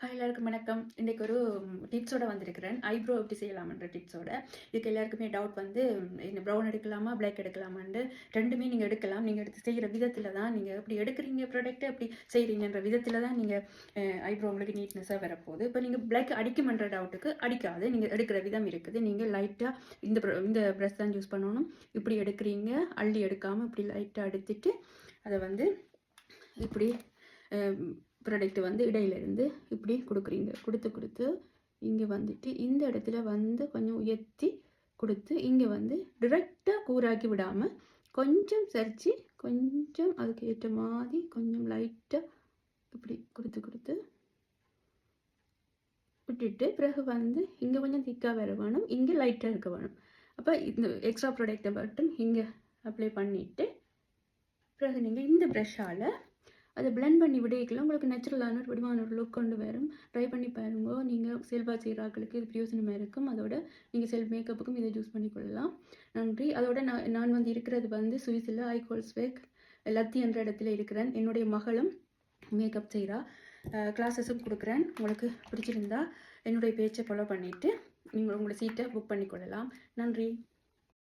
எல்லாருக்கும் வணக்கம். இன்றைக்கு ஒரு டிப்ஸோட வந்திருக்கிறேன். ஐப்ரோ எப்படி செய்யலாம்ன்ற டிப்ஸோட. இதுக்கு எல்லாருக்குமே டவுட் வந்து இந்த ப்ரௌன் எடுக்கலாமா, பிளாக் எடுக்கலாமான்னு ரெண்டுமே நீங்கள் எடுக்கலாம். நீங்கள் எடுத்து செய்கிற விதத்தில் தான் நீங்கள் எப்படி எடுக்கிறீங்க ப்ராடக்ட்டை எப்படி செய்கிறீங்கன்ற விதத்தில் தான் நீங்கள் ஐப்ரோ உங்களுக்கு நீட்னஸாக வரப்போகுது. இப்போ நீங்கள் பிளாக் அடிக்குமன்ற டவுட்டுக்கு அடிக்காது. நீங்கள் எடுக்கிற விதம் இருக்குது. நீங்கள் லைட்டாக இந்த ப்ரஷ் தான் யூஸ் பண்ணணும். இப்படி எடுக்கிறீங்க, அள்ளி எடுக்காமல் இப்படி லைட்டாக எடுத்துட்டு அதை வந்து இப்படி ப்ராடக்ட் வந்து இடையிலேருந்து இப்படி கொடுக்குறீங்க. கொடுத்து இங்கே வந்துட்டு இந்த இடத்துல வந்து கொஞ்சம் உயர்த்தி கொடுத்து இங்கே வந்து டிரெக்டாக கூராக்கி விடாமல் கொஞ்சம் சரித்து கொஞ்சம் அதுக்கு ஏற்ற மாதிரி கொஞ்சம் லைட்டாக இப்படி கொடுத்து விட்டுட்டு பிறகு வந்து இங்கே கொஞ்சம் திக்காக வர வேணும், இங்கே லைட்டாக இருக்க வேணும். அப்போ இந்த எக்ஸ்ட்ரா ப்ராடக்டை மட்டும் இங்கே அப்ளை பண்ணிவிட்டு பிறகு நீங்கள் இந்த ப்ரஷ்ஷால் அதை பிளெண்ட் பண்ணி விடைக்கலாம். உங்களுக்கு நேச்சுரலான ஒரு வடிவான ஒரு லுக் கொண்டு வரும். ட்ரை பண்ணி பாருங்க. நீங்கள் செல்வா செய்கிறாக்களுக்கு இது பிரயோஜனமாக இருக்கும். அதோட நீங்கள் செல்ஃப் மேக்கப்புக்கும் இதை யூஸ் பண்ணிக்கொள்ளலாம். நன்றி. அதோட நான் வந்து இருக்கிறது வந்து சுவிஸில் ஐகோல்ஸ்வேக் லத்தி என்ற இடத்துல இருக்கிறேன். என்னுடைய மகளும் மேக்கப் செய்கிறா. கிளாஸஸும் கொடுக்குறேன். உங்களுக்கு பிடிச்சிருந்தா என்னுடைய பேச்சை ஃபாலோ பண்ணிவிட்டு நீங்கள் உங்களோட சீட்டை புக் பண்ணிக்கொள்ளலாம். நன்றி.